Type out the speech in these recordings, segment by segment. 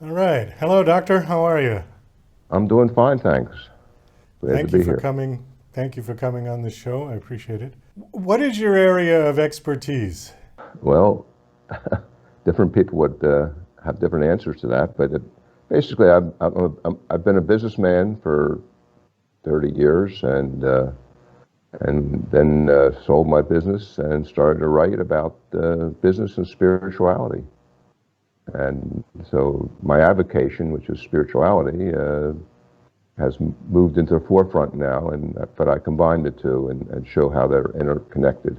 All right. Hello, doctor. How are you? I'm doing fine, thanks. Glad to Thank you be for here. coming. Thank you for coming on the show. I appreciate it. What is your area of expertise? Well, different people would have different answers to that, but basically, I've been a businessman for 30 years, and then sold my business and started to write about business and spirituality. And so my avocation, which is spirituality, has moved into the forefront now, but I combine the two and show how they're interconnected.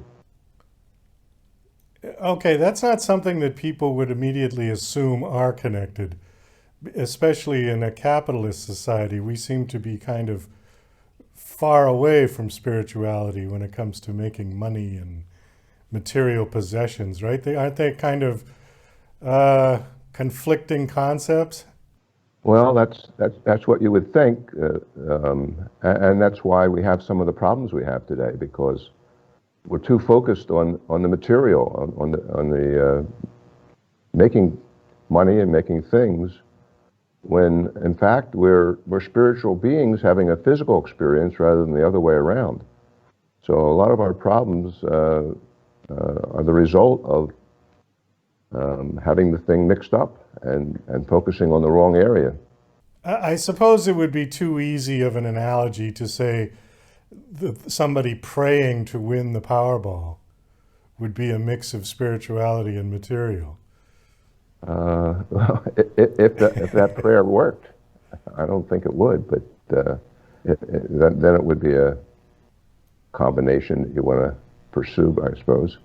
Okay, that's not something that people would immediately assume are connected, especially in a capitalist society. We seem to be kind of far away from spirituality when it comes to making money and material possessions, right? They aren't they kind of conflicting concepts? Well, that's what you would think, and that's why we have some of the problems we have today because we're too focused on the material, on the making money and making things, when in fact we're spiritual beings having a physical experience rather than the other way around. So a lot of our problems are the result of having the thing mixed up and focusing on the wrong area. I suppose it would be too easy of an analogy to say somebody praying to win the Powerball would be a mix of spirituality and material. Well, if that prayer worked, I don't think it would, but then it would be a combination that you want to pursue, I suppose.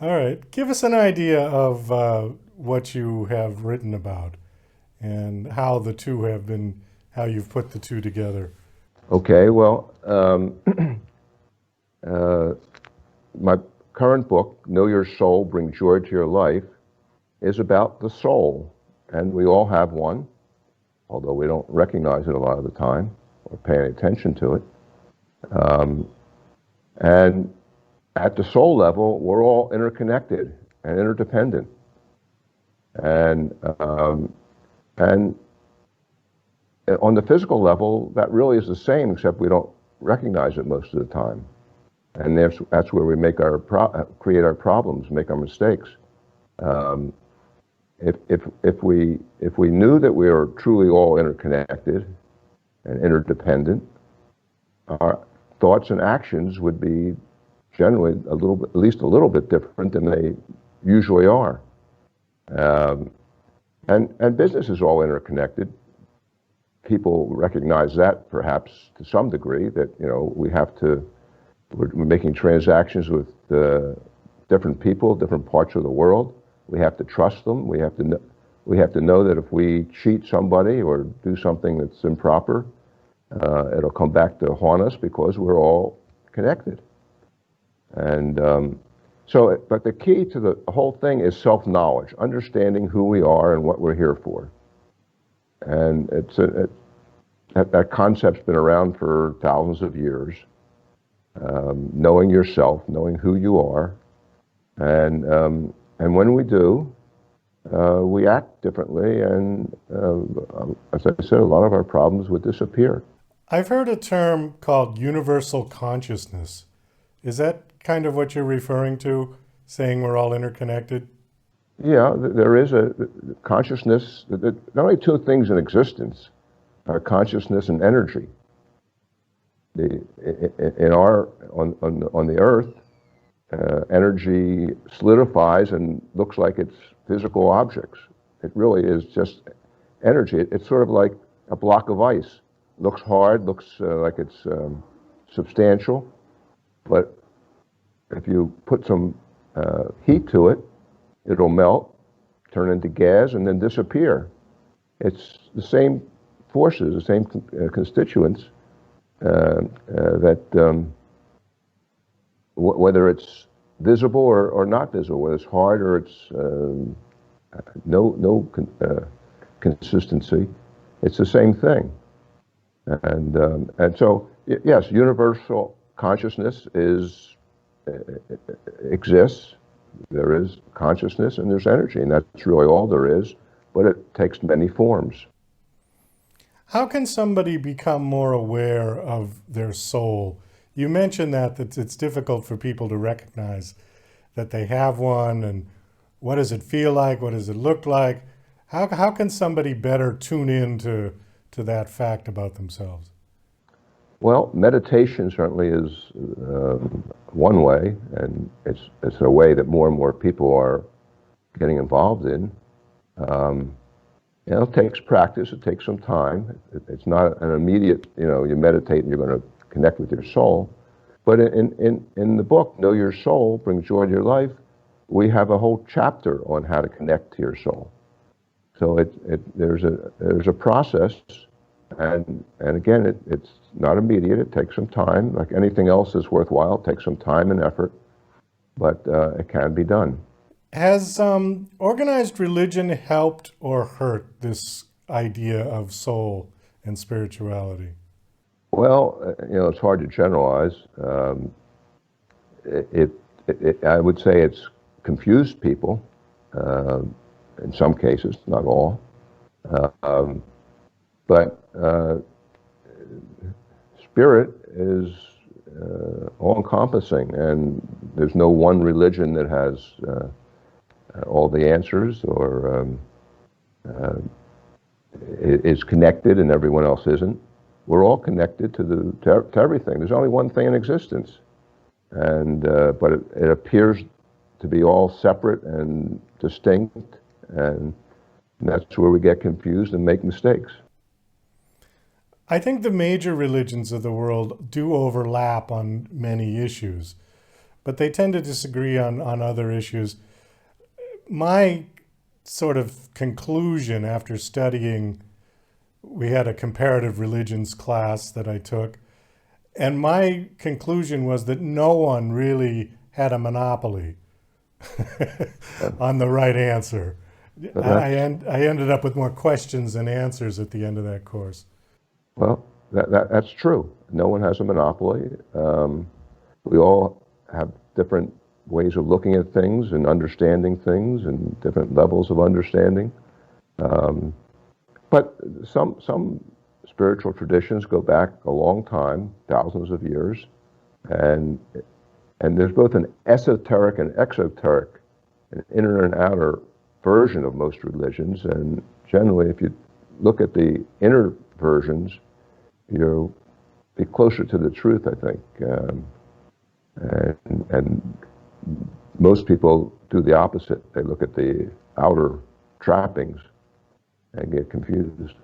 All right, give us an idea of what you have written about and how the two have been, how you've put the two together. Okay, well, uh, my current book, Know Your Soul, Bring Joy to Your Life, is about the soul, and we all have one, although we don't recognize it a lot of the time or pay any attention to it. And at the soul level, we're all interconnected and interdependent. And and on the physical level, that really is the same, except we don't recognize it most of the time. And that's where we create our problems, make our mistakes. Um, if we knew that we are truly all interconnected and interdependent, our thoughts and actions would be generally at least a little bit different than they usually are. Um, and business is all interconnected. People recognize that perhaps to some degree that we're making transactions with different people, different parts of the world. We have to trust them. We have to know that if we cheat somebody or do something that's improper, it'll come back to haunt us because we're all connected. And but the key to the whole thing is self-knowledge, understanding who we are and what we're here for. And that concept's been around for thousands of years. Knowing yourself, knowing who you are, and when we do, we act differently, and as I said, a lot of our problems would disappear. I've heard a term called universal consciousness. Is that kind of what you're referring to, saying we're all interconnected? Yeah, there is a consciousness. There are only two things in existence: are consciousness and energy. The in our on the Earth, energy solidifies and looks like it's physical objects. It really is just energy. It's sort of like a block of ice. Looks hard, looks like it's substantial, but if you put some heat to it, it'll melt, turn into gas, and then disappear. It's the same forces, the same constituents that whether it's visible or not visible, whether it's hard or it's no consistency, it's the same thing. And so yes, universal consciousness exists. There is consciousness and there's energy, and that's really all there is. but it takes many forms. How can somebody become more aware of their soul? You mentioned that it's difficult for people to recognize that they have one, and what does it feel like? What does it look like? How can somebody better tune in to that fact about themselves? Well, meditation certainly is one way, and it's a way that more and more people are getting involved in. It takes practice. It takes some time. It's not an immediate, you meditate and you're going to connect with your soul. But in the book, Know Your Soul, Brings Joy to Your Life, we have a whole chapter on how to connect to your soul. So there's a process, and again, it's not immediate. It takes some time. Like anything else is worthwhile. It takes some time and effort, but it can be done. Has organized religion helped or hurt this idea of soul and spirituality? Well, it's hard to generalize. I would say it's confused people in some cases, not all. But spirit is all-encompassing, and there's no one religion that has all the answers or is connected and everyone else isn't. We're all connected to everything. There's only one thing in existence, and but it appears to be all separate and distinct, and that's where we get confused and make mistakes. I think the major religions of the world do overlap on many issues, but they tend to disagree on other issues. My sort of conclusion after studying, we had a comparative religions class that I took, and my conclusion was that no one really had a monopoly on the right answer. I ended up with more questions than answers at the end of that course. Well, that's true. No one has a monopoly. We all have different ways of looking at things and understanding things and different levels of understanding. But some spiritual traditions go back a long time, thousands of years, and there's both an esoteric and exoteric, an inner and outer version of most religions. And generally, if you look at the inner versions, you'll be closer to the truth, I think. And most people do the opposite. They look at the outer trappings and get confused.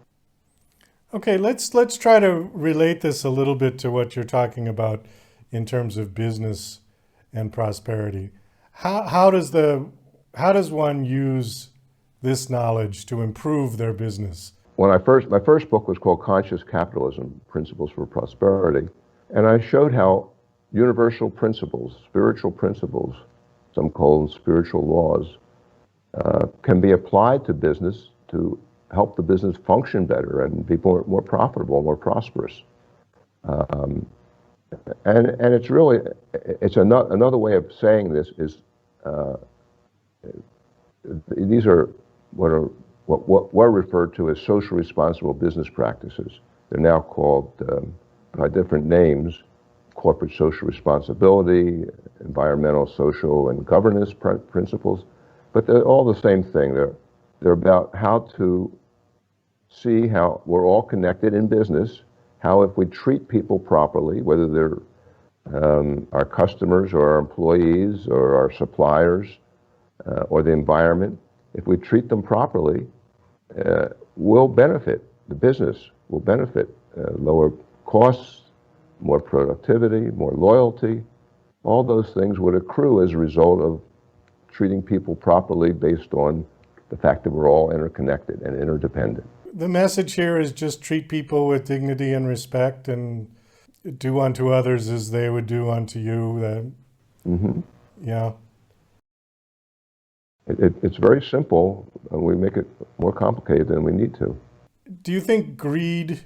Okay, let's try to relate this a little bit to what you're talking about in terms of business and prosperity. How does one use this knowledge to improve their business? My first book was called Conscious Capitalism, Principles for Prosperity, and I showed how universal principles, spiritual principles, some call them spiritual laws, can be applied to business to help the business function better and be more profitable, more prosperous. And it's really, it's another way of saying this is, these are what were referred to as social responsible business practices. They're now called by different names: corporate social responsibility, environmental, social, and governance principles. But they're all the same thing. They're about how to see how we're all connected in business, how if we treat people properly, whether they're our customers or our employees or our suppliers or the environment, if we treat them properly, we'll benefit. The business will benefit. Lower costs, more productivity, more loyalty. All those things would accrue as a result of treating people properly based on the fact that we're all interconnected and interdependent. The message here is just treat people with dignity and respect and do unto others as they would do unto you. Yeah. It's very simple, and we make it more complicated than we need to. Do you think greed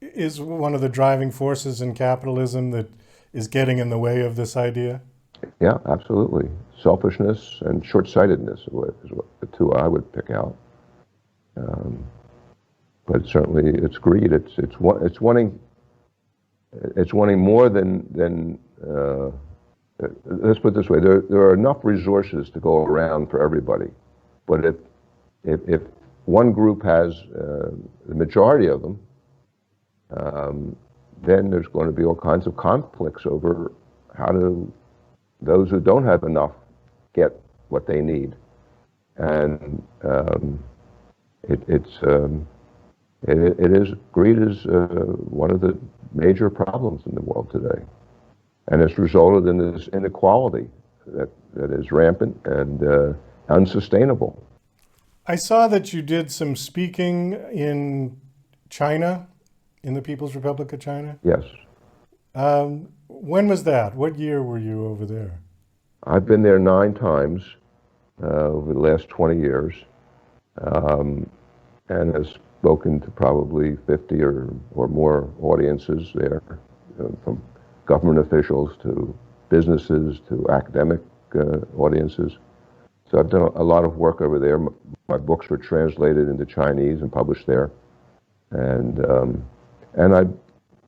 is one of the driving forces in capitalism that is getting in the way of this idea? Yeah, absolutely. Selfishness and short-sightedness is what the two I would pick out. Um, but certainly it's greed. It's wanting more than let's put it this way: there are enough resources to go around for everybody, but if one group has the majority of them, then there's going to be all kinds of conflicts over how do those who don't have enough get what they need, and greed is one of the major problems in the world today, and it's resulted in this inequality that is rampant and unsustainable. I saw that you did some speaking in China, in the People's Republic of China. Yes. When was that? What year were you over there? I've been there 9 times over the last 20 years, and have spoken to probably 50 or more audiences there, from government officials to businesses to academic audiences. So I've done a lot of work over there. My books were translated into Chinese and published there, and I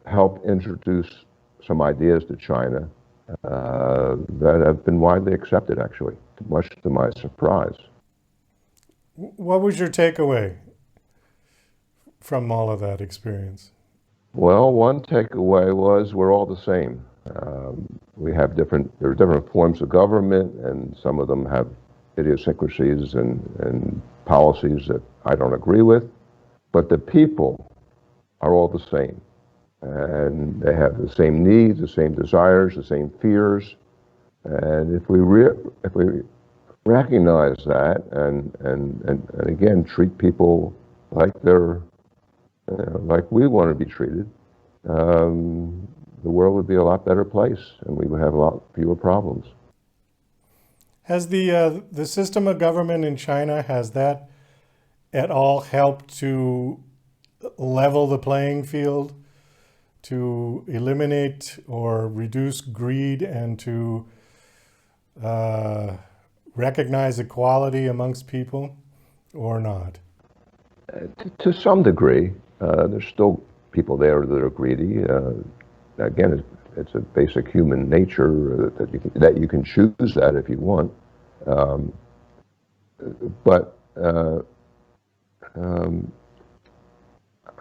helped introduce some ideas to China that have been widely accepted, actually, much to my surprise. What was your takeaway from all of that experience? Well, one takeaway was we're all the same. There are different forms of government, and some of them have idiosyncrasies and policies that I don't agree with, but the people are all the same. And they have the same needs, the same desires, the same fears. And if we recognize that and again treat people like they're like we want to be treated, the world would be a lot better place, and we would have a lot fewer problems. Has the system of government in China, has that at all helped to level the playing field, to eliminate or reduce greed, and to recognize equality amongst people, or not? To some degree, there's still people there that are greedy. Again, it's a basic human nature that you can choose that if you want. But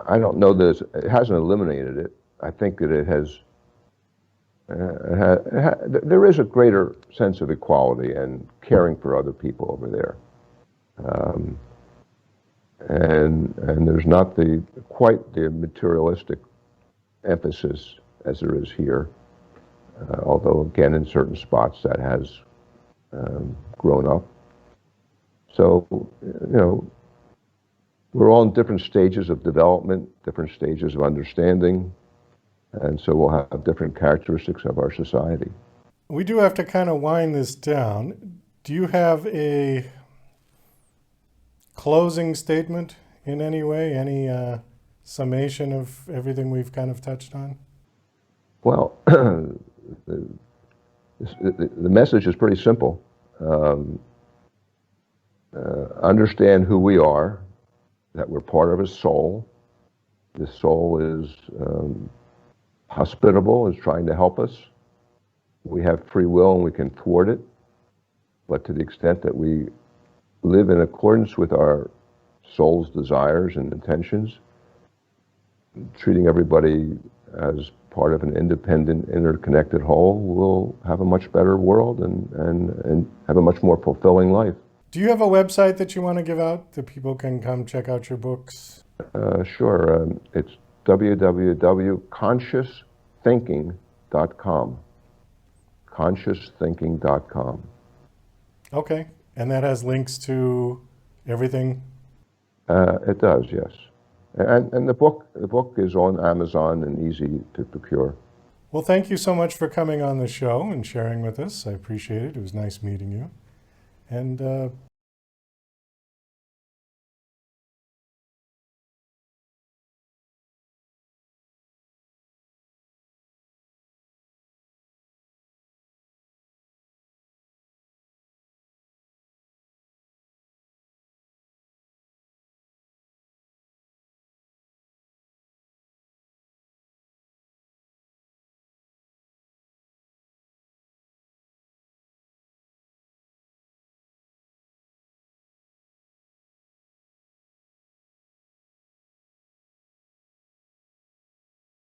I don't know that it hasn't eliminated it. I think that it has. There is a greater sense of equality and caring for other people over there, and there's not quite the materialistic emphasis as there is here. Although again, in certain spots that has grown up. So we're all in different stages of development, different stages of understanding. And so we'll have different characteristics of our society. We do have to kind of wind this down. Do you have a closing statement in any way? Any summation of everything we've kind of touched on? Well, the message is pretty simple. Understand who we are, that we're part of a soul. This soul is hospitable, is trying to help us. We have free will and we can thwart it. But to the extent that we live in accordance with our soul's desires and intentions, treating everybody as part of an independent, interconnected whole, we'll have a much better world and have a much more fulfilling life. Do you have a website that you want to give out that people can come check out your books? Sure. It's www.consciousthinking.com. Consciousthinking.com. Okay. And that has links to everything? It does, yes. And the book is on Amazon and easy to procure. Well, thank you so much for coming on the show and sharing with us. I appreciate it. It was nice meeting you. And